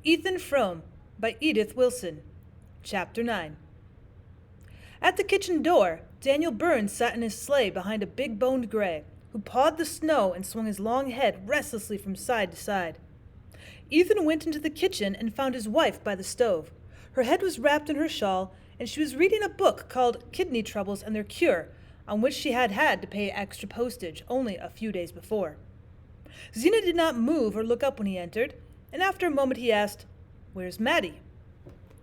Ethan Frome by Edith Wharton. Chapter 9. At the kitchen door, Daniel Burns sat in his sleigh behind a big-boned gray, who pawed the snow and swung his long head restlessly from side to side. Ethan went into the kitchen and found his wife by the stove. Her head was wrapped in her shawl, and she was reading a book called Kidney Troubles and Their Cure, on which she had had to pay extra postage only a few days before. Zena did not move or look up when he entered, and after a moment he asked, "Where's Maddie?"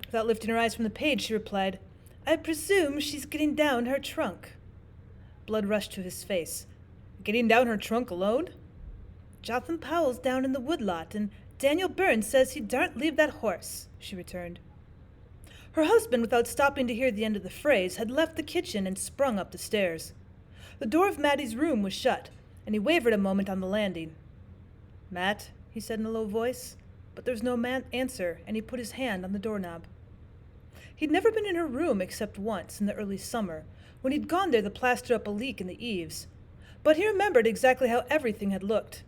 Without lifting her eyes from the page, she replied, "I presume she's getting down her trunk." Blood rushed to his face. "Getting down her trunk alone?" "Jotham Powell's down in the woodlot, and Daniel Burns says he daren't leave that horse," she returned. Her husband, without stopping to hear the end of the phrase, had left the kitchen and sprung up the stairs. The door of Mattie's room was shut, and he wavered a moment on the landing. "Matt," he said in a low voice, but there was no answer, and he put his hand on the doorknob. He'd never been in her room except once, in the early summer, when he'd gone there to plaster up a leak in the eaves. But he remembered exactly how everything had looked.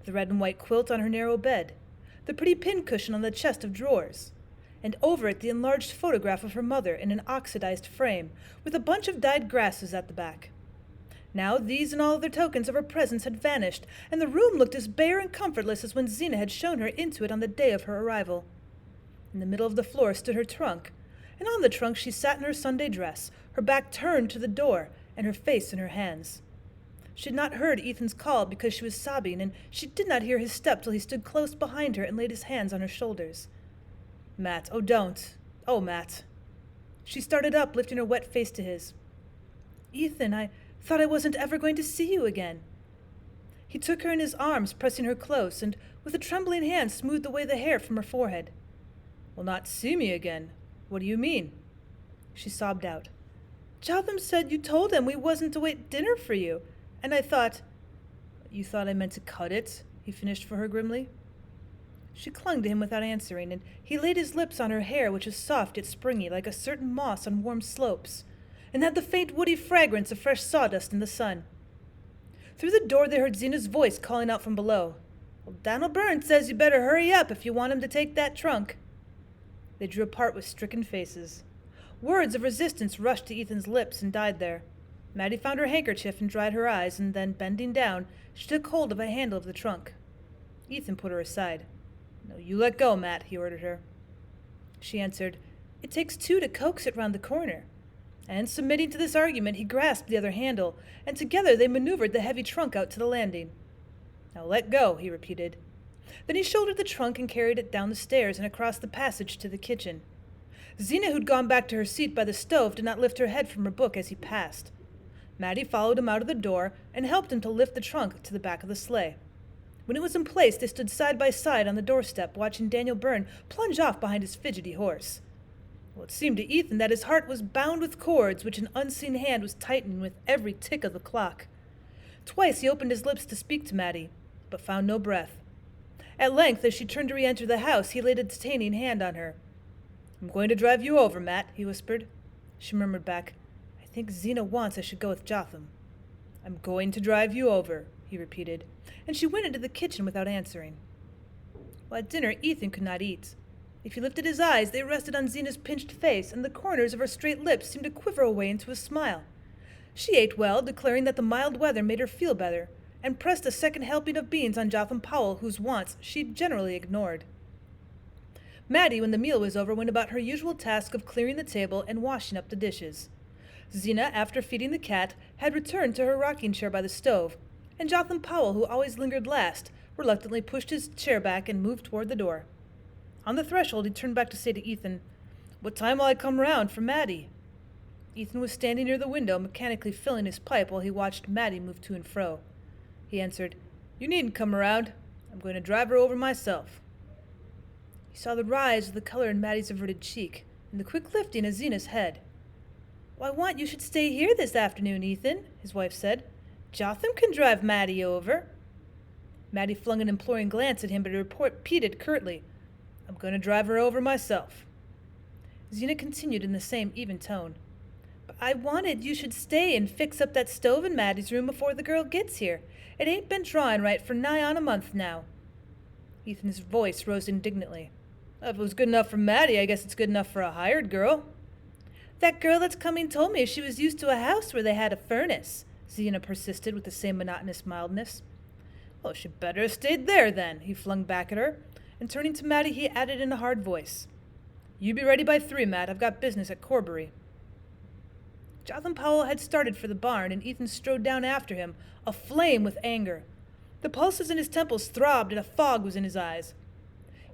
The red and white quilt on her narrow bed, the pretty pincushion on the chest of drawers, and over it the enlarged photograph of her mother in an oxidized frame, with a bunch of dyed grasses at the back. Now these and all other tokens of her presence had vanished, and the room looked as bare and comfortless as when Zena had shown her into it on the day of her arrival. In the middle of the floor stood her trunk, and on the trunk she sat in her Sunday dress, her back turned to the door, and her face in her hands. She had not heard Ethan's call because she was sobbing, and she did not hear his step till he stood close behind her and laid his hands on her shoulders. "Matt, oh don't. Oh, Matt." She started up, lifting her wet face to his. "Ethan, I thought I wasn't ever going to see you again." He took her in his arms, pressing her close, and with a trembling hand smoothed away the hair from her forehead. "Will not see me again? What do you mean?" She sobbed out. "Jotham said you told him we wasn't to wait dinner for you, and I thought—" "You thought I meant to cut it?" he finished for her grimly. She clung to him without answering, and he laid his lips on her hair, which was soft yet springy, like a certain moss on warm slopes, and had the faint woody fragrance of fresh sawdust in the sun. Through the door they heard Zena's voice calling out from below. "Well, Daniel Burns says you better hurry up if you want him to take that trunk." They drew apart with stricken faces. Words of resistance rushed to Ethan's lips and died there. Maddie found her handkerchief and dried her eyes, and then, bending down, she took hold of a handle of the trunk. Ethan put her aside. "No, you let go, Matt," he ordered her. She answered, "It takes two to coax it round the corner." And, submitting to this argument, he grasped the other handle, and together they maneuvered the heavy trunk out to the landing. "Now let go," he repeated. Then he shouldered the trunk and carried it down the stairs and across the passage to the kitchen. Zena, who'd gone back to her seat by the stove, did not lift her head from her book as he passed. Maddie followed him out of the door and helped him to lift the trunk to the back of the sleigh. When it was in place, they stood side by side on the doorstep, watching Daniel Burns plunge off behind his fidgety horse. Well, it seemed to Ethan that his heart was bound with cords which an unseen hand was tightening with every tick of the clock. Twice he opened his lips to speak to Maddie, but found no breath. At length, as she turned to re-enter the house, he laid a detaining hand on her. "I'm going to drive you over, Matt," he whispered. She murmured back, "I think Zena wants I should go with Jotham." "I'm going to drive you over," he repeated, and she went into the kitchen without answering. While at dinner, Ethan could not eat. If he lifted his eyes, they rested on Zena's pinched face, and the corners of her straight lips seemed to quiver away into a smile. She ate well, declaring that the mild weather made her feel better, and pressed a second helping of beans on Jotham Powell, whose wants she generally ignored. Maddie, when the meal was over, went about her usual task of clearing the table and washing up the dishes. Zena, after feeding the cat, had returned to her rocking chair by the stove, and Jotham Powell, who always lingered last, reluctantly pushed his chair back and moved toward the door. On the threshold, he turned back to say to Ethan, "What time will I come round for Maddie?" Ethan was standing near the window, mechanically filling his pipe while he watched Maddie move to and fro. He answered, "You needn't come around. I'm going to drive her over myself." He saw the rise of the color in Maddie's averted cheek, and the quick lifting of Zena's head. "Well, I want you should stay here this afternoon, Ethan," his wife said. "Jotham can drive Maddie over." Maddie flung an imploring glance at him, but he repeated curtly, "I'm going to drive her over myself." Zena continued in the same even tone, "But I wanted you should stay and fix up that stove in Maddie's room before the girl gets here. It ain't been drawing right for nigh on a month now." Ethan's voice rose indignantly. If it was good enough for Maddie, I guess it's good enough for a hired girl. That girl that's coming told me she was used to a house where they had a furnace, Xena persisted with the same monotonous mildness. Well, she better have stayed there then, he flung back at her, and turning to Maddie, he added in a hard voice. You be ready by 3, Matt. I've got business at Corbury. Jotham Powell had started for the barn, and Ethan strode down after him, aflame with anger. The pulses in his temples throbbed, and a fog was in his eyes.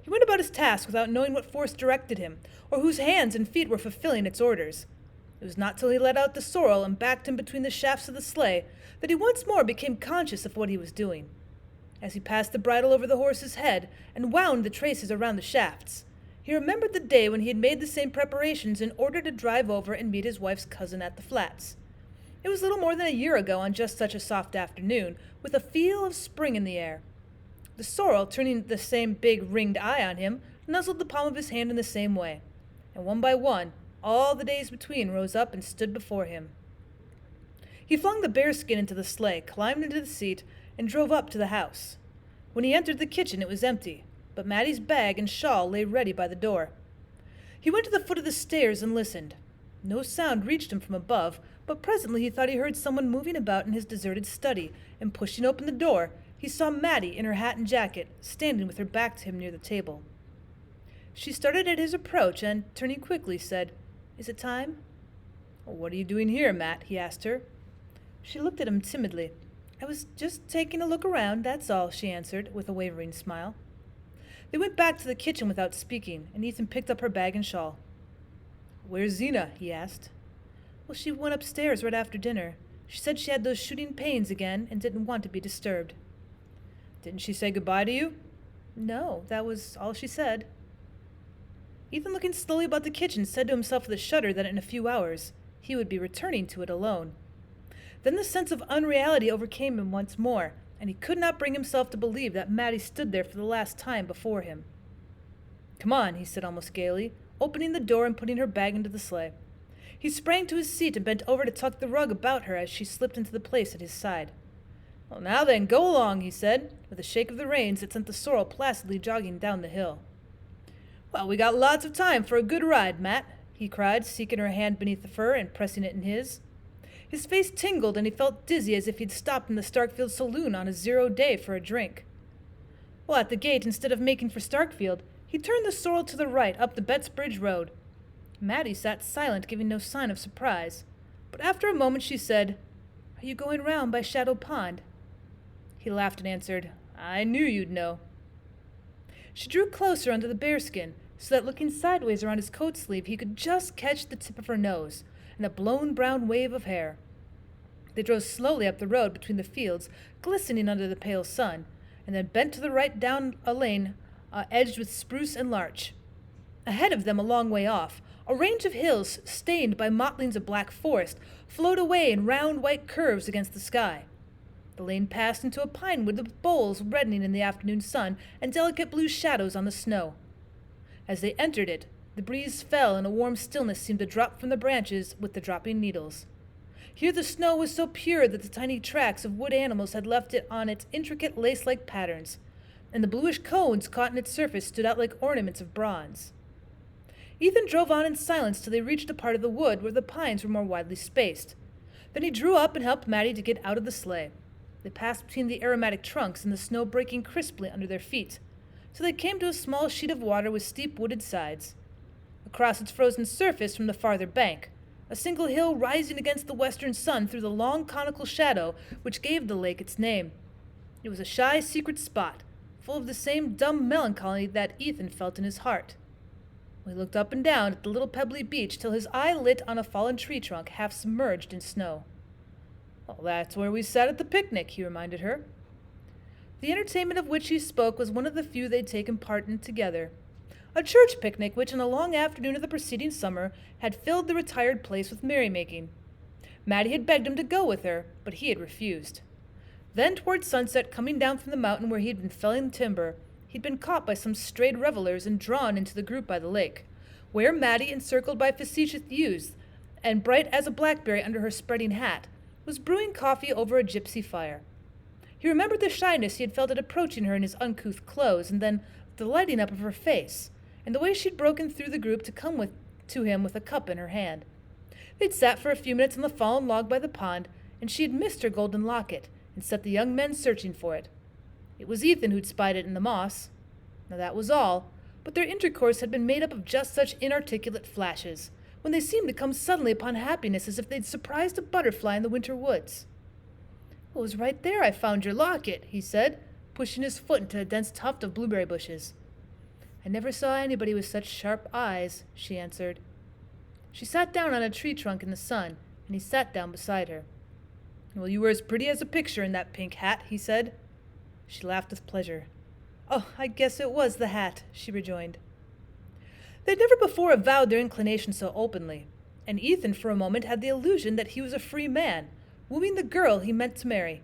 He went about his task without knowing what force directed him, or whose hands and feet were fulfilling its orders. It was not till he let out the sorrel and backed him between the shafts of the sleigh that he once more became conscious of what he was doing. As he passed the bridle over the horse's head and wound the traces around the shafts, he remembered the day when he had made the same preparations in order to drive over and meet his wife's cousin at the flats. It was little more than a year ago on just such a soft afternoon, with a feel of spring in the air. The sorrel, turning the same big ringed eye on him, nuzzled the palm of his hand in the same way, and one by one, all the days between rose up and stood before him. He flung the bearskin into the sleigh, climbed into the seat, and drove up to the house. When he entered the kitchen, it was empty, but Maddie's bag and shawl lay ready by the door. He went to the foot of the stairs and listened. No sound reached him from above, but presently he thought he heard someone moving about in his deserted study, and pushing open the door, he saw Maddie in her hat and jacket, standing with her back to him near the table. She started at his approach and, turning quickly, said, "Is it time?" "What are you doing here, Matt?" he asked her. She looked at him timidly. "I was just taking a look around, that's all," she answered, with a wavering smile. They went back to the kitchen without speaking, and Ethan picked up her bag and shawl. "Where's Xena?" he asked. "Well, she went upstairs right after dinner. She said she had those shooting pains again and didn't want to be disturbed." "Didn't she say goodbye to you?" "No, that was all she said." Ethan, looking slowly about the kitchen, said to himself with a shudder that in a few hours he would be returning to it alone. Then the sense of unreality overcame him once more, and he could not bring himself to believe that Maddie stood there for the last time before him. "Come on," he said almost gaily, opening the door and putting her bag into the sleigh. He sprang to his seat and bent over to tuck the rug about her as she slipped into the place at his side. "Well, now then, go along," he said, with a shake of the reins that sent the sorrel placidly jogging down the hill. "Well, we got lots of time for a good ride, Matt," he cried, seeking her hand beneath the fur and pressing it in his. His face tingled, and he felt dizzy as if he'd stopped in the Starkfield saloon on a 0 day for a drink. Well, at the gate, instead of making for Starkfield, he turned the sorrel to the right up the Bettsbridge Road. Maddie sat silent, giving no sign of surprise. But after a moment she said, "Are you going round by Shadow Pond?" He laughed and answered, "I knew you'd know." She drew closer under the bearskin, so that looking sideways around his coat sleeve he could just catch the tip of her nose and a blown brown wave of hair. They drove slowly up the road between the fields, glistening under the pale sun, and then bent to the right down a lane edged with spruce and larch. Ahead of them, a long way off, a range of hills stained by mottlings of black forest flowed away in round white curves against the sky. The lane passed into a pine wood with boles reddening in the afternoon sun and delicate blue shadows on the snow. As they entered it, the breeze fell and a warm stillness seemed to drop from the branches with the dropping needles. Here the snow was so pure that the tiny tracks of wood animals had left it on its intricate lace-like patterns, and the bluish cones caught in its surface stood out like ornaments of bronze. Ethan drove on in silence till they reached a part of the wood where the pines were more widely spaced. Then he drew up and helped Maddie to get out of the sleigh. They passed between the aromatic trunks and the snow breaking crisply under their feet, till they came to a small sheet of water with steep wooded sides. Across its frozen surface from the farther bank, a single hill rising against the western sun threw the long conical shadow which gave the lake its name. It was a shy, secret spot, full of the same dumb melancholy that Ethan felt in his heart. He looked up and down at the little pebbly beach till his eye lit on a fallen tree trunk half submerged in snow. "Well, that's where we sat at the picnic," he reminded her. The entertainment of which he spoke was one of the few they'd taken part in together. A church picnic which, on a long afternoon of the preceding summer, had filled the retired place with merrymaking. Maddie had begged him to go with her, but he had refused. Then, toward sunset, coming down from the mountain where he had been felling timber, he'd been caught by some strayed revelers and drawn into the group by the lake, where Maddie, encircled by facetious youths, and bright as a blackberry under her spreading hat, was brewing coffee over a gypsy fire. He remembered the shyness he had felt at approaching her in his uncouth clothes, and then the lighting up of her face, and the way she'd broken through the group to come to him with a cup in her hand. They'd sat for a few minutes on the fallen log by the pond, and she had missed her golden locket and set the young men searching for it. It was Ethan who'd spied it in the moss. Now that was all, but their intercourse had been made up of just such inarticulate flashes, when they seemed to come suddenly upon happiness as if they'd surprised a butterfly in the winter woods. "It was right there I found your locket," he said, pushing his foot into a dense tuft of blueberry bushes. "I never saw anybody with such sharp eyes," she answered. She sat down on a tree trunk in the sun, and he sat down beside her. "Well, you were as pretty as a picture in that pink hat," he said. She laughed with pleasure. "Oh, I guess it was the hat," she rejoined. They'd never before avowed their inclination so openly, and Ethan for a moment had the illusion that he was a free man, wooing the girl he meant to marry.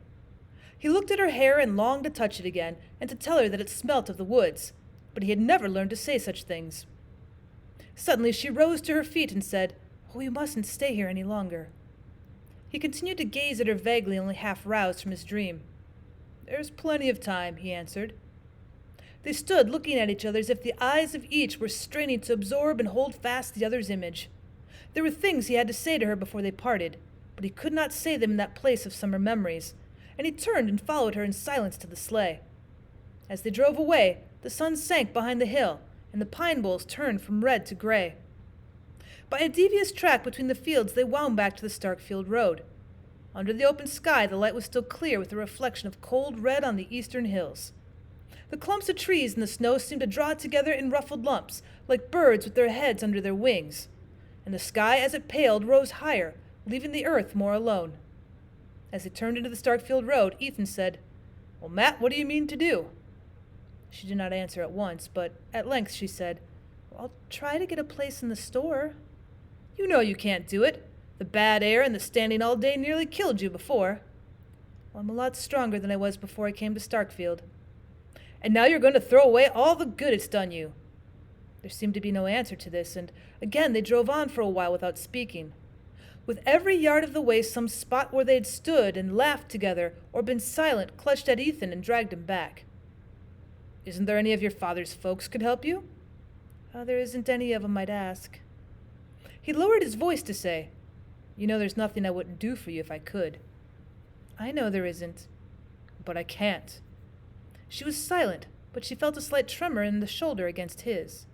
He looked at her hair and longed to touch it again, and to tell her that it smelt of the woods, but he had never learned to say such things. Suddenly she rose to her feet and said, "Oh, you mustn't stay here any longer." He continued to gaze at her vaguely, only half roused from his dream. "There's plenty of time," he answered. They stood looking at each other as if the eyes of each were straining to absorb and hold fast the other's image. There were things he had to say to her before they parted, but he could not say them in that place of summer memories, and he turned and followed her in silence to the sleigh. As they drove away, the sun sank behind the hill, and the pine boles turned from red to gray. By a devious track between the fields they wound back to the Starkfield road. Under the open sky the light was still clear with a reflection of cold red on the eastern hills. The clumps of trees in the snow seemed to draw together in ruffled lumps, like birds with their heads under their wings, and the sky as it paled rose higher, leaving the earth more alone. As they turned into the Starkfield road, Ethan said, "Well, Matt, what do you mean to do?" She did not answer at once, but at length she said, "Well, I'll try to get a place in the store." "You know you can't do it. The bad air and the standing all day nearly killed you before." "Well, I'm a lot stronger than I was before I came to Starkfield." "And now you're going to throw away all the good it's done you." There seemed to be no answer to this, and again they drove on for a while without speaking. With every yard of the way some spot where they had stood and laughed together or been silent clutched at Ethan and dragged him back. "Isn't there any of your father's folks could help you?" "There isn't any of 'em I'd ask." He lowered his voice to say, "You know there's nothing I wouldn't do for you if I could." "I know there isn't." "But I can't." She was silent, but she felt a slight tremor in the shoulder against his.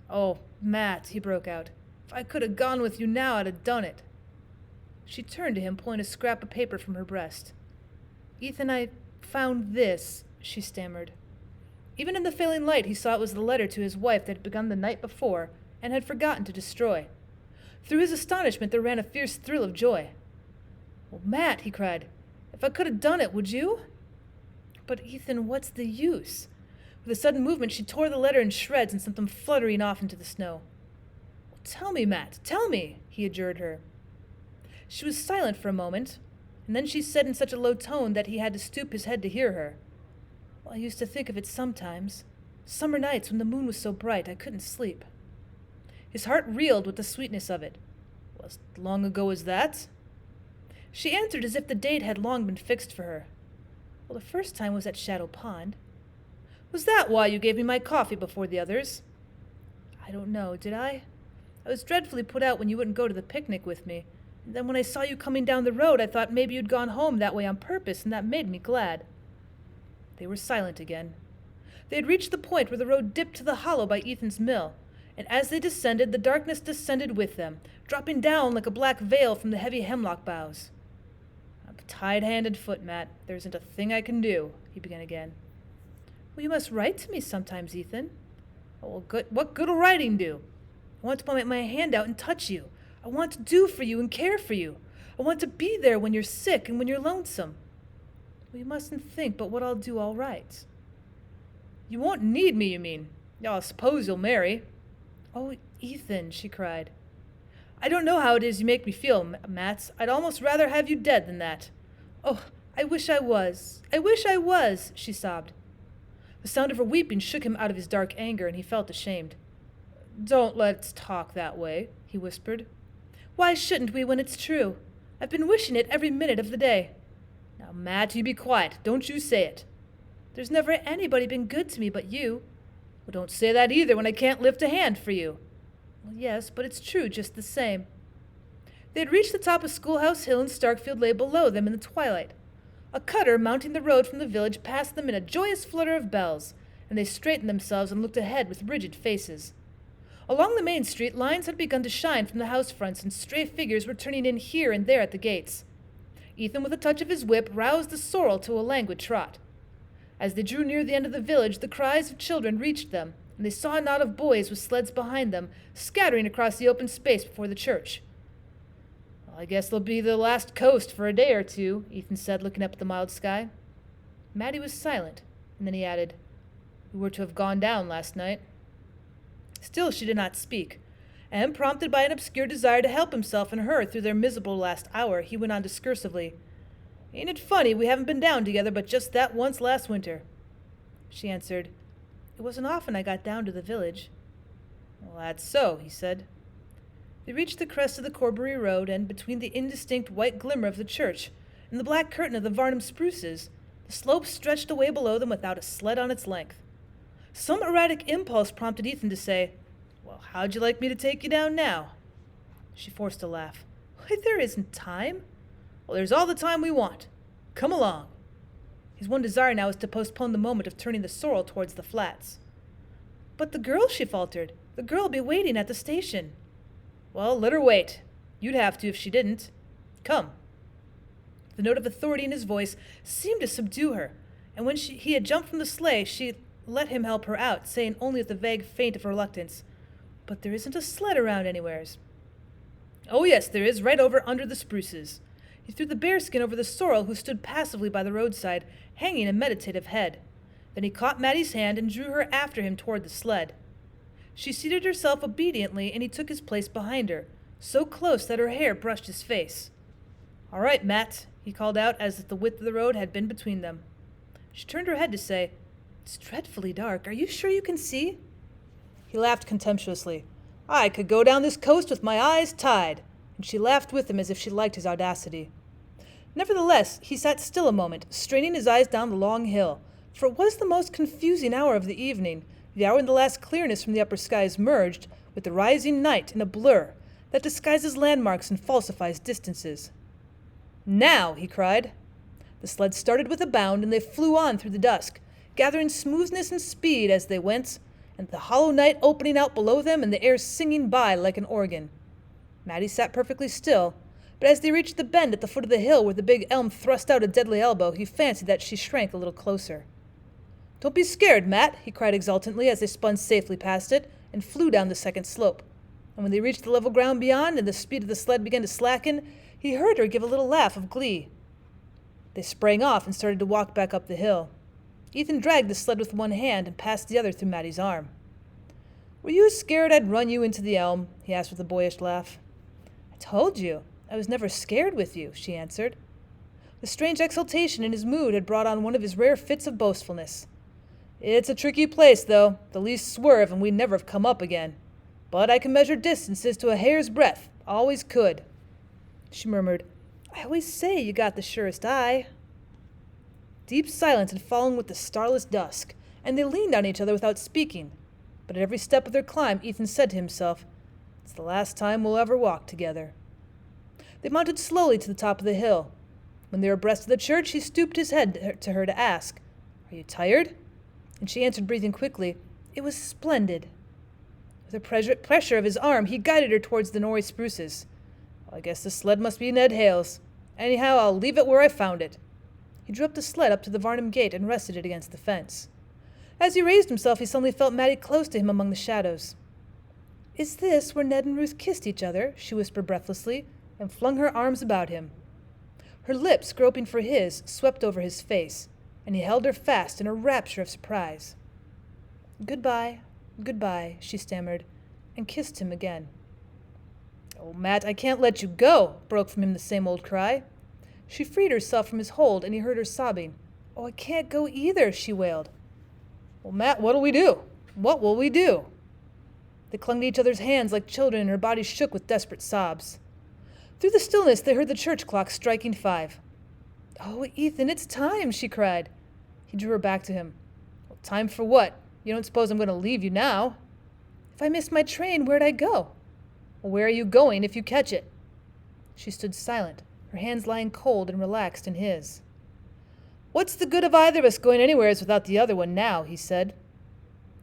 "Oh, Matt," he broke out, "if I could have gone with you now, I'd have done it." She turned to him, pulling a scrap of paper from her breast. "Ethan, I found this," she stammered. Even in the failing light, he saw it was the letter to his wife that had begun the night before and had forgotten to destroy. Through his astonishment there ran a fierce thrill of joy. "Well, Matt," he cried, "if I could have done it, would you?" "But, Ethan, what's the use?" With a sudden movement, she tore the letter in shreds and sent them fluttering off into the snow. "Well, tell me, Matt, tell me," he adjured her. She was silent for a moment, and then she said in such a low tone that he had to stoop his head to hear her. "Well, I used to think of it sometimes. Summer nights when the moon was so bright I couldn't sleep." His heart reeled with the sweetness of it. "Well, as long ago as that?" She answered as if the date had long been fixed for her. "Well, the first time was at Shadow Pond." "Was that why you gave me my coffee before the others?" "I don't know, did I? I was dreadfully put out when you wouldn't go to the picnic with me, and then when I saw you coming down the road I thought maybe you'd gone home that way on purpose, and that made me glad." They were silent again. They had reached the point where the road dipped to the hollow by Ethan's mill, and as they descended, the darkness descended with them, dropping down like a black veil from the heavy hemlock boughs. "I'm tied hand and foot, Matt. There isn't a thing I can do," he began again. "Well, you must write to me sometimes, Ethan." "Oh, well, what good'll writing do? I want to put my hand out and touch you. I want to do for you and care for you. I want to be there when you're sick and when you're lonesome." "Well, you mustn't think but what I'll do all right." "You won't need me, you mean? I suppose you'll marry." "Oh, Ethan," she cried. "I don't know how it is you make me feel, Matt. I'd almost rather have you dead than that. Oh, I wish I was. I wish I was," she sobbed. The sound of her weeping shook him out of his dark anger, and he felt ashamed. "Don't let's talk that way," he whispered. "Why shouldn't we when it's true? I've been wishing it every minute of the day." "Now, Matt, you be quiet. Don't you say it." "There's never anybody been good to me but you." Well, don't say that either when I can't lift a hand for you. Well, yes, but it's true just the same. They had reached the top of Schoolhouse Hill and Starkfield lay below them in the twilight. A cutter mounting the road from the village passed them in a joyous flutter of bells, and they straightened themselves and looked ahead with rigid faces. Along the main street, lines had begun to shine from the house fronts, and stray figures were turning in here and there at the gates. Ethan, with a touch of his whip, roused the sorrel to a languid trot. As they drew near the end of the village, the cries of children reached them, and they saw a knot of boys with sleds behind them, scattering across the open space before the church. Well, I guess they'll be the last coast for a day or two, Ethan said, looking up at the mild sky. Matty was silent, and then he added, "We were to have gone down last night." Still she did not speak, and, prompted by an obscure desire to help himself and her through their miserable last hour, he went on discursively, "Ain't it funny we haven't been down together but just that once last winter?" She answered, "It wasn't often I got down to the village." "Well, that's so," he said. They reached the crest of the Corbury Road, and between the indistinct white glimmer of the church and the black curtain of the Varnum spruces, the slope stretched away below them without a sled on its length. Some erratic impulse prompted Ethan to say, "Well, how'd you like me to take you down now?" She forced a laugh. "Why, there isn't time." "Well, there's all the time we want. Come along." His one desire now was to postpone the moment of turning the sorrel towards the flats. "But the girl," she faltered. "The girl'll be waiting at the station." "Well, let her wait. You'd have to if she didn't. Come." The note of authority in his voice seemed to subdue her, and when he had jumped from the sleigh, she let him help her out, saying only with a vague feint of reluctance, "But there isn't a sled around anywheres." "Oh, yes, there is, right over under the spruces." He threw the bearskin over the sorrel, who stood passively by the roadside, hanging a meditative head. Then he caught Mattie's hand and drew her after him toward the sled. She seated herself obediently, and he took his place behind her, so close that her hair brushed his face. "All right, Matt," he called out, as if the width of the road had been between them. She turned her head to say, "It's dreadfully dark. Are you sure you can see?" He laughed contemptuously. "I could go down this coast with my eyes tied," and she laughed with him as if she liked his audacity. Nevertheless, he sat still a moment, straining his eyes down the long hill, for it was the most confusing hour of the evening, the hour when the last clearness from the upper skies merged with the rising night in a blur that disguises landmarks and falsifies distances. "Now!" he cried. The sled started with a bound, and they flew on through the dusk, gathering smoothness and speed as they went, and the hollow night opening out below them and the air singing by like an organ. Mattie sat perfectly still, but as they reached the bend at the foot of the hill where the big elm thrust out a deadly elbow, he fancied that she shrank a little closer. "Don't be scared, Matt," he cried exultantly as they spun safely past it and flew down the second slope. And when they reached the level ground beyond and the speed of the sled began to slacken, he heard her give a little laugh of glee. They sprang off and started to walk back up the hill. Ethan dragged the sled with one hand and passed the other through Mattie's arm. "Were you scared I'd run you into the elm?" he asked with a boyish laugh. "I told you I was never scared with you," she answered. The strange exultation in his mood had brought on one of his rare fits of boastfulness. "It's a tricky place, though. The least swerve and we'd never have come up again. But I can measure distances to a hair's breadth. Always could." She murmured, "I always say you got the surest eye." Deep silence had fallen with the starless dusk, and they leaned on each other without speaking. But at every step of their climb, Ethan said to himself, "It's the last time we'll ever walk together." They mounted slowly to the top of the hill. When they were abreast of the church, he stooped his head to her to ask, "Are you tired?" And she answered, breathing quickly, "It was splendid." With a pressure of his arm, he guided her towards the Norway spruces. "Well, I guess the sled must be Ned Hale's. Anyhow, I'll leave it where I found it." He drew up the sled up to the Varnum gate and rested it against the fence. As he raised himself, he suddenly felt Mattie close to him among the shadows. "Is this where Ned and Ruth kissed each other?" she whispered breathlessly, and flung her arms about him. Her lips, groping for his, swept over his face, and he held her fast in a rapture of surprise. "Goodbye, goodbye," she stammered, and kissed him again. "Oh, Matt, I can't let you go," broke from him the same old cry. She freed herself from his hold, and he heard her sobbing. "Oh, I can't go either," she wailed. "Well, Matt, what'll we do? What will we do?" They clung to each other's hands like children, and her bodies shook with desperate sobs. Through the stillness, they heard the church clock striking 5. "Oh, Ethan, it's time," she cried. He drew her back to him. "Well, time for what?" You don't suppose I'm going to leave you now? If I miss my train, where'd I go? Well, where are you going if you catch it? She stood silent, her hands lying cold and relaxed in his. What's the good of either of us going anywheres without the other one now, he said.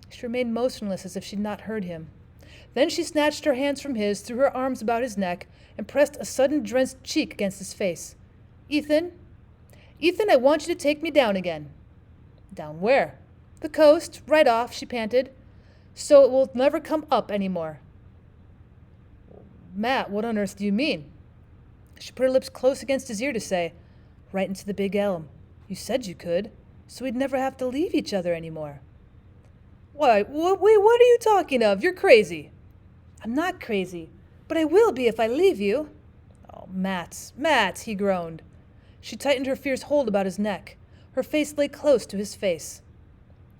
She remained motionless as if she'd not heard him. Then she snatched her hands from his, threw her arms about his neck, and pressed a sudden drenched cheek against his face. Ethan, I want you to take me down again. Down where? The coast, right off, she panted. So it will never come up any more. Matt, what on earth do you mean? She put her lips close against his ear to say, right into the big elm. You said you could, so we'd never have to leave each other anymore. Why, what are you talking of? You're crazy. I'm not crazy, but I will be if I leave you. Oh, Matt, he groaned. She tightened her fierce hold about his neck. Her face lay close to his face.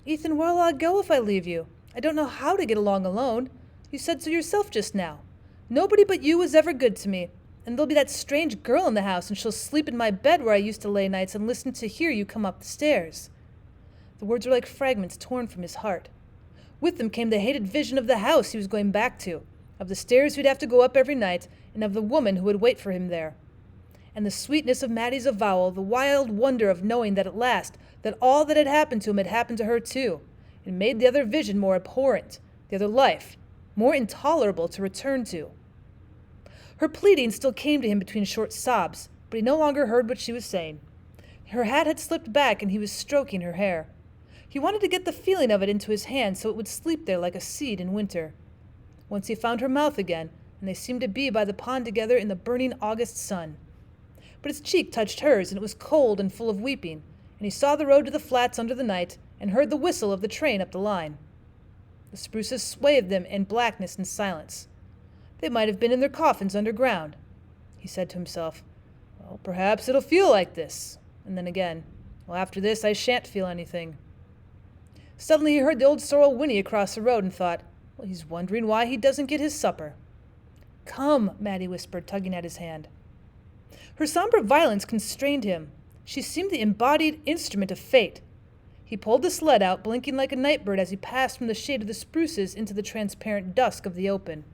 Ethan, where'll I go if I leave you? I don't know how to get along alone. You said so yourself just now. Nobody but you was ever good to me, and there'll be that strange girl in the house, and she'll sleep in my bed where I used to lay nights and listen to hear you come up the stairs. The words were like fragments torn from his heart. With them came the hated vision of the house he was going back to, of the stairs he'd have to go up every night, and of the woman who would wait for him there. And the sweetness of Mattie's avowal, the wild wonder of knowing that at last, that all that had happened to him had happened to her too, and made the other vision more abhorrent, the other life, more intolerable to return to. Her pleading still came to him between short sobs, but he no longer heard what she was saying. Her hat had slipped back, and he was stroking her hair. He wanted to get the feeling of it into his hand so it would sleep there like a seed in winter. Once he found her mouth again, and they seemed to be by the pond together in the burning August sun. But his cheek touched hers, and it was cold and full of weeping, and he saw the road to the flats under the night, and heard the whistle of the train up the line. The spruces swathed them in blackness and silence. They might have been in their coffins underground. He said to himself, well, perhaps it'll feel like this. And then again, well, after this I shan't feel anything. Suddenly he heard the old sorrel whinny across the road and thought, well, he's wondering why he doesn't get his supper. Come, Mattie whispered, tugging at his hand. Her somber violence constrained him. She seemed the embodied instrument of fate. He pulled the sled out, blinking like a nightbird as he passed from the shade of the spruces into the transparent dusk of the open.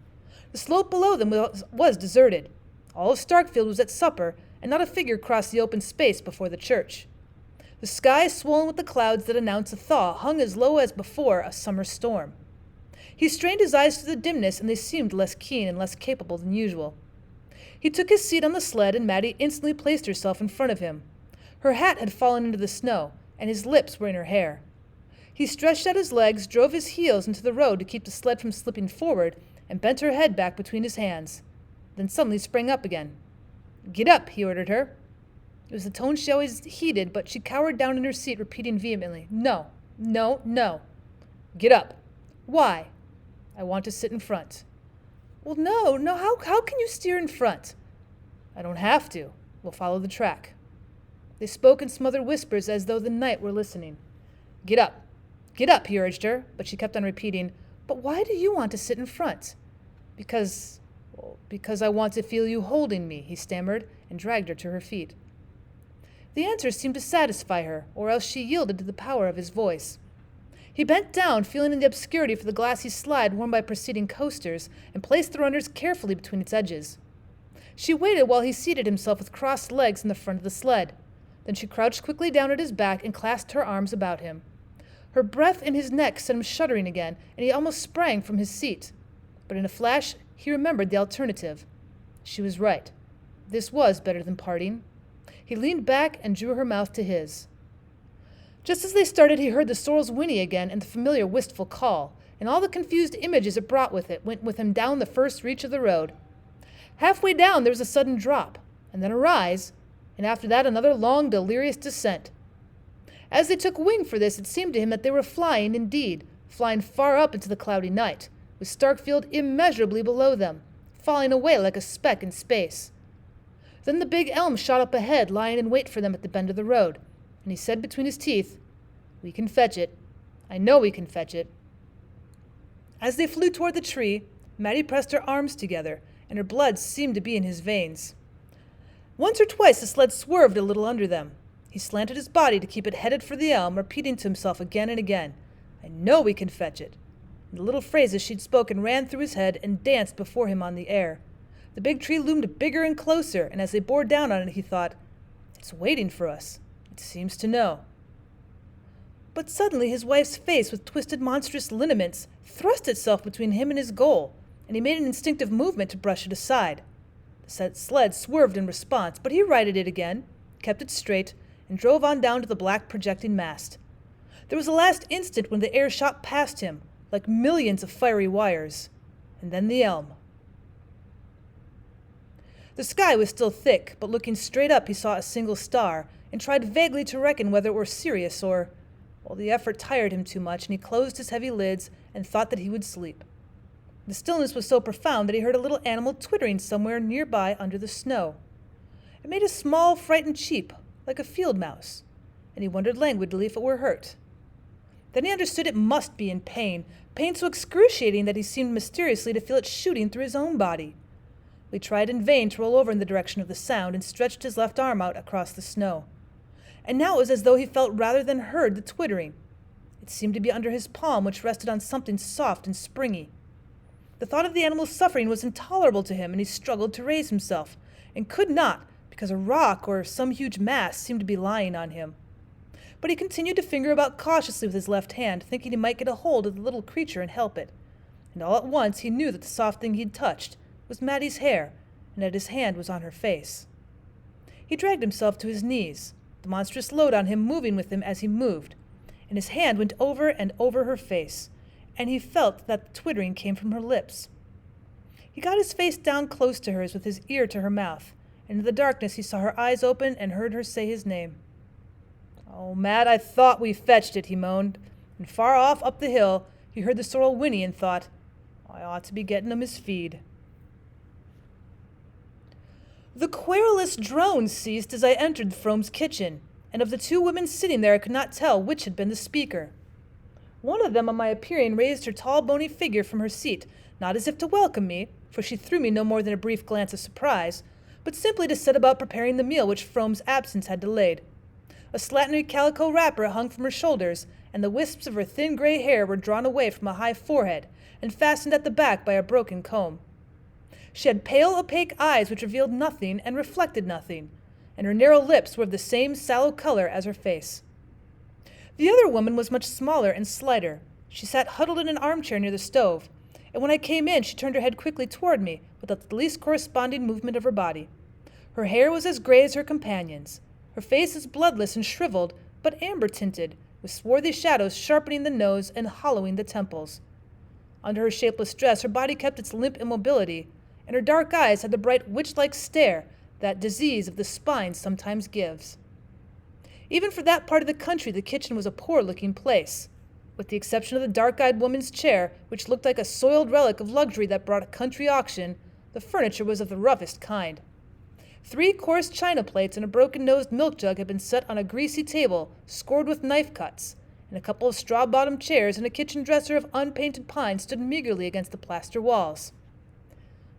The slope below them was deserted. All of Starkfield was at supper, and not a figure crossed the open space before the church. The sky, swollen with the clouds that announced a thaw, hung as low as before a summer storm. He strained his eyes to the dimness, and they seemed less keen and less capable than usual. He took his seat on the sled, and Mattie instantly placed herself in front of him. Her hat had fallen into the snow, and his lips were in her hair. He stretched out his legs, drove his heels into the road to keep the sled from slipping forward, and bent her head back between his hands, then suddenly sprang up again. Get up, he ordered her. It was the tone she always heeded, but she cowered down in her seat, repeating vehemently, No, no, no. Get up. Why? I want to sit in front. Well, no, how can you steer in front? I don't have to. We'll follow the track. They spoke in smothered whispers as though the night were listening. Get up, he urged her, but she kept on repeating, But why do you want to sit in front? Because I want to feel you holding me, he stammered, and dragged her to her feet. The answer seemed to satisfy her, or else she yielded to the power of his voice. He bent down, feeling in the obscurity for the glassy slide worn by preceding coasters, and placed the runners carefully between its edges. She waited while he seated himself with crossed legs in the front of the sled. Then she crouched quickly down at his back and clasped her arms about him. Her breath in his neck set him shuddering again, and he almost sprang from his seat. But in a flash, he remembered the alternative. She was right. This was better than parting. He leaned back and drew her mouth to his. Just as they started, he heard the sorrel's whinny again and the familiar wistful call, and all the confused images it brought with it went with him down the first reach of the road. Halfway down there was a sudden drop, and then a rise, and after that another long, delirious descent. As they took wing for this, it seemed to him that they were flying indeed, flying far up into the cloudy night, with Starkfield immeasurably below them, falling away like a speck in space. Then the big elm shot up ahead, lying in wait for them at the bend of the road, and he said between his teeth, We can fetch it. I know we can fetch it. As they flew toward the tree, Mattie pressed her arms together, and her blood seemed to be in his veins. Once or twice the sled swerved a little under them. He slanted his body to keep it headed for the elm, repeating to himself again and again, I know we can fetch it." And the little phrases she'd spoken ran through his head and danced before him on the air. The big tree loomed bigger and closer, and as they bore down on it, he thought, "It's waiting for us. It seems to know." But suddenly his wife's face with twisted monstrous lineaments thrust itself between him and his goal, and he made an instinctive movement to brush it aside. The sled swerved in response, but he righted it again, kept it straight, and drove on down to the black projecting mast. There was a last instant when the air shot past him, like millions of fiery wires, and then the elm. The sky was still thick, but looking straight up he saw a single star, and tried vaguely to reckon whether it were Sirius or... Well, the effort tired him too much, and he closed his heavy lids and thought that he would sleep. The stillness was so profound that he heard a little animal twittering somewhere nearby under the snow. It made a small, frightened cheep, like a field mouse, and he wondered languidly if it were hurt. Then he understood it must be in pain, pain so excruciating that he seemed mysteriously to feel it shooting through his own body. He tried in vain to roll over in the direction of the sound and stretched his left arm out across the snow. And now it was as though he felt rather than heard the twittering. It seemed to be under his palm, which rested on something soft and springy. The thought of the animal's suffering was intolerable to him, and he struggled to raise himself, and could not, because a rock or some huge mass seemed to be lying on him. But he continued to finger about cautiously with his left hand, thinking he might get a hold of the little creature and help it. And all at once he knew that the soft thing he'd touched was Mattie's hair, and that his hand was on her face. He dragged himself to his knees, the monstrous load on him moving with him as he moved, and his hand went over and over her face, and he felt that the twittering came from her lips. He got his face down close to hers with his ear to her mouth, and in the darkness he saw her eyes open and heard her say his name. "Oh, Matt, I thought we fetched it," he moaned, and far off up the hill he heard the sorrel whinny and thought, "I ought to be getting him his feed." The querulous drone ceased as I entered Frome's kitchen, and of the two women sitting there I could not tell which had been the speaker. One of them on my appearing raised her tall bony figure from her seat, not as if to welcome me, for she threw me no more than a brief glance of surprise, but simply to set about preparing the meal which Frome's absence had delayed. A slatternly calico wrapper hung from her shoulders, and the wisps of her thin gray hair were drawn away from a high forehead, and fastened at the back by a broken comb. She had pale, opaque eyes which revealed nothing and reflected nothing, and her narrow lips were of the same sallow color as her face. The other woman was much smaller and slighter. She sat huddled in an armchair near the stove, and when I came in she turned her head quickly toward me without the least corresponding movement of her body. Her hair was as gray as her companion's, her face as bloodless and shriveled, but amber-tinted, with swarthy shadows sharpening the nose and hollowing the temples. Under her shapeless dress her body kept its limp immobility, and her dark eyes had the bright witch-like stare that disease of the spine sometimes gives. Even for that part of the country the kitchen was a poor-looking place. With the exception of the dark-eyed woman's chair, which looked like a soiled relic of luxury that brought a country auction, the furniture was of the roughest kind. 3 coarse china plates and a broken-nosed milk jug had been set on a greasy table, scored with knife cuts, and a couple of straw-bottomed chairs and a kitchen dresser of unpainted pine stood meagerly against the plaster walls.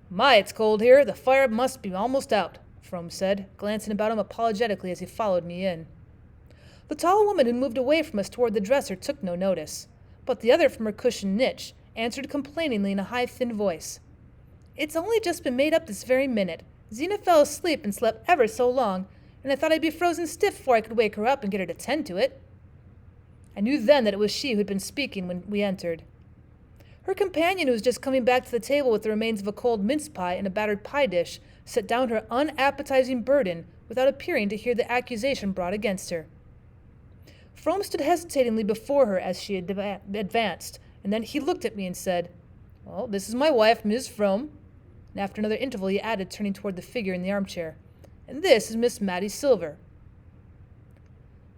"My, it's cold here. The fire must be almost out," Frome said, glancing about him apologetically as he followed me in. The tall woman who moved away from us toward the dresser took no notice, but the other from her cushioned niche answered complainingly in a high, thin voice. "It's only just been made up this very minute. Zena fell asleep and slept ever so long, and I thought I'd be frozen stiff before I could wake her up and get her to tend to it." I knew then that it was she who had been speaking when we entered. Her companion, who was just coming back to the table with the remains of a cold mince pie and a battered pie dish, set down her unappetizing burden without appearing to hear the accusation brought against her. Frome stood hesitatingly before her as she advanced, and then he looked at me and said, "Well, this is my wife, Miss Frome." And after another interval he added, turning toward the figure in the armchair, "And this is Miss Mattie Silver."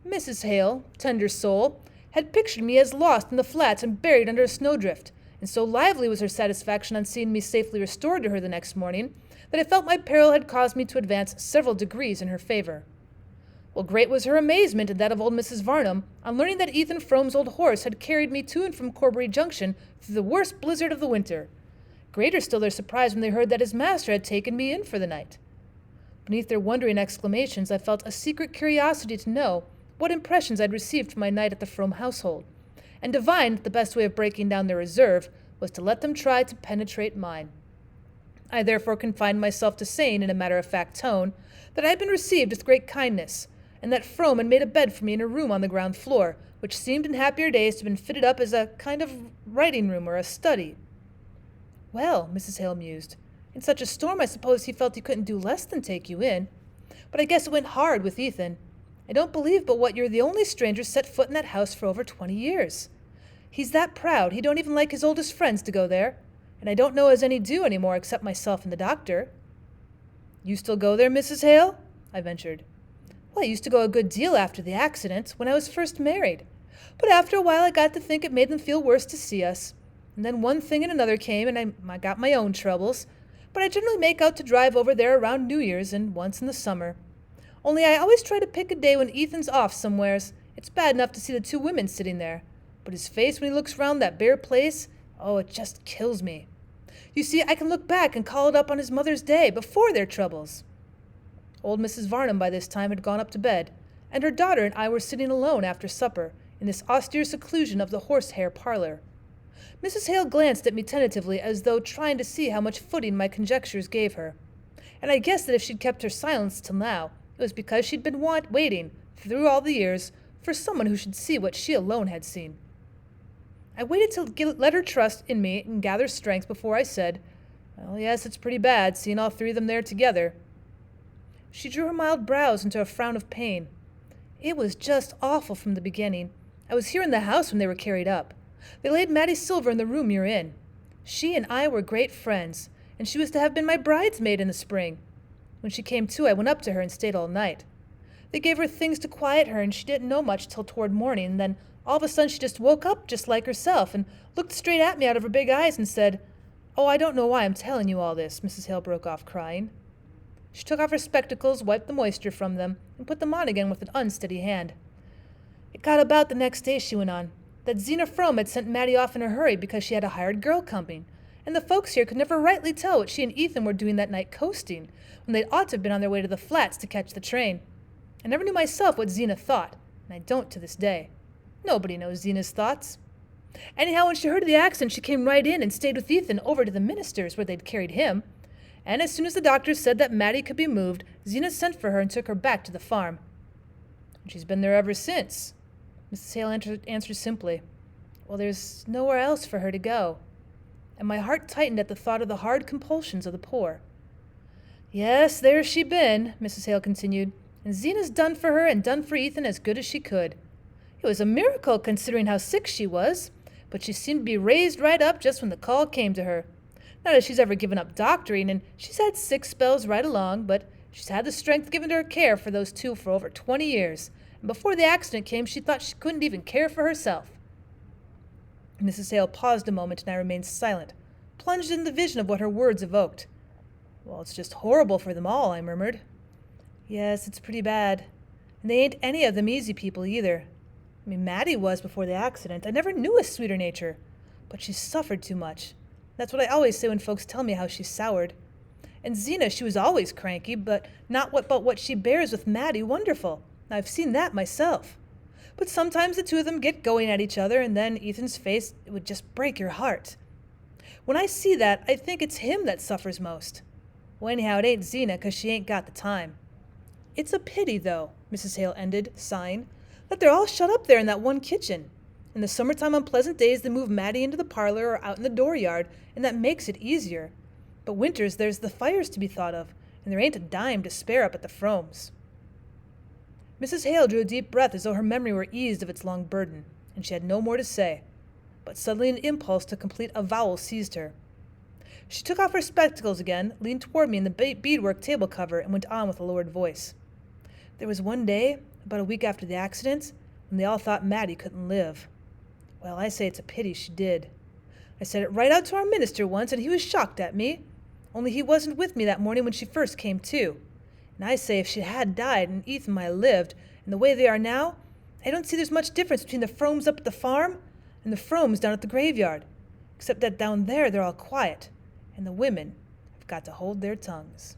Mrs. Hale, tender soul, had pictured me as lost in the flats and buried under a snowdrift, and so lively was her satisfaction on seeing me safely restored to her the next morning that I felt my peril had caused me to advance several degrees in her favor. Well, great was her amazement and that of old Mrs. Varnum on learning that Ethan Frome's old horse had carried me to and from Corbury Junction through the worst blizzard of the winter. Greater still their surprise when they heard that his master had taken me in for the night. Beneath their wondering exclamations I felt a secret curiosity to know what impressions I'd received from my night at the Frome household, and divined that the best way of breaking down their reserve was to let them try to penetrate mine. I therefore confined myself to saying in a matter-of-fact tone that I had been received with great kindness, and that Frome had made a bed for me in a room on the ground floor, which seemed in happier days to have been fitted up as a kind of writing room or a study. Well, Mrs. Hale mused, in such a storm I suppose he felt he couldn't do less than take you in. But I guess it went hard with Ethan. I don't believe but what you're the only stranger set foot in that house for over 20 years. He's that proud, he don't even like his oldest friends to go there, and I don't know as any do any more except myself and the doctor. You still go there, Mrs. Hale? I ventured. Well, I used to go a good deal after the accident, when I was first married. But after a while I got to think it made them feel worse to see us. And then one thing and another came, and I got my own troubles. But I generally make out to drive over there around New Year's and once in the summer. Only I always try to pick a day when Ethan's off somewheres. It's bad enough to see the two women sitting there. But his face when he looks round that bare place, oh, it just kills me. You see, I can look back and call it up on his Mother's Day, before their troubles. Old Mrs. Varnum by this time had gone up to bed, and her daughter and I were sitting alone after supper in this austere seclusion of the horsehair parlor. Mrs. Hale glanced at me tentatively as though trying to see how much footing my conjectures gave her, and I guessed that if she'd kept her silence till now, it was because she'd been waiting, through all the years, for someone who should see what she alone had seen. I waited to let her trust in me and gather strength before I said, Well, yes, it's pretty bad, seeing all three of them there together. She drew her mild brows into a frown of pain. It was just awful from the beginning. I was here in the house when they were carried up. They laid Mattie Silver in the room you're in. She and I were great friends, and she was to have been my bridesmaid in the spring. When she came to, I went up to her and stayed all night. They gave her things to quiet her, and she didn't know much till toward morning, and then all of a sudden she just woke up just like herself and looked straight at me out of her big eyes and said, Oh, I don't know why I'm telling you all this, Mrs. Hale broke off crying. She took off her spectacles, wiped the moisture from them, and put them on again with an unsteady hand. It got about the next day, she went on, that Zena Frome had sent Mattie off in a hurry because she had a hired girl coming, and the folks here could never rightly tell what she and Ethan were doing that night coasting, when they'd ought to have been on their way to the flats to catch the train. I never knew myself what Zena thought, and I don't to this day. Nobody knows Zena's thoughts. Anyhow, when she heard of the accident, she came right in and stayed with Ethan over to the minister's where they'd carried him. And as soon as the doctor said that Mattie could be moved, Zena sent for her and took her back to the farm. And she's been there ever since. Mrs. Hale answered simply, Well, there's nowhere else for her to go. And my heart tightened at the thought of the hard compulsions of the poor. Yes, there's she been, Mrs. Hale continued, and Zena's done for her and done for Ethan as good as she could. It was a miracle considering how sick she was, but she seemed to be raised right up just when the call came to her. Not that she's ever given up doctoring, and she's had sick spells right along, but she's had the strength given to her care for those two for over 20 years, and before the accident came she thought she couldn't even care for herself. Mrs. Hale paused a moment, and I remained silent, plunged in the vision of what her words evoked. Well, it's just horrible for them all, I murmured. Yes, it's pretty bad. And they ain't any of them easy people either. I mean, Mattie was before the accident. I never knew a sweeter nature. But she's suffered too much. That's what I always say when folks tell me how she's soured. And Zena, she was always cranky, but not what she bears with Mattie wonderful. I've seen that myself. But sometimes the two of them get going at each other, and then Ethan's face, it would just break your heart. When I see that, I think it's him that suffers most. Well, anyhow, it ain't Zena, 'cause she ain't got the time. It's a pity, though, Mrs. Hale ended, sighing, that they're all shut up there in that one kitchen. In the summertime on pleasant days they move Mattie into the parlor or out in the dooryard, and that makes it easier. But winters there's the fires to be thought of, and there ain't a dime to spare up at the Fromes. Mrs. Hale drew a deep breath as though her memory were eased of its long burden, and she had no more to say. But suddenly an impulse to complete avowal seized her. She took off her spectacles again, leaned toward me in the beadwork table cover, and went on with a lowered voice. There was one day, about a week after the accident, when they all thought Mattie couldn't live. Well, I say it's a pity she did. I said it right out to our minister once, and he was shocked at me. Only he wasn't with me that morning when she first came to. And I say if she had died and Ethan might have lived, and the way they are now, I don't see there's much difference between the Fromes up at the farm and the Fromes down at the graveyard, except that down there they're all quiet, and the women have got to hold their tongues.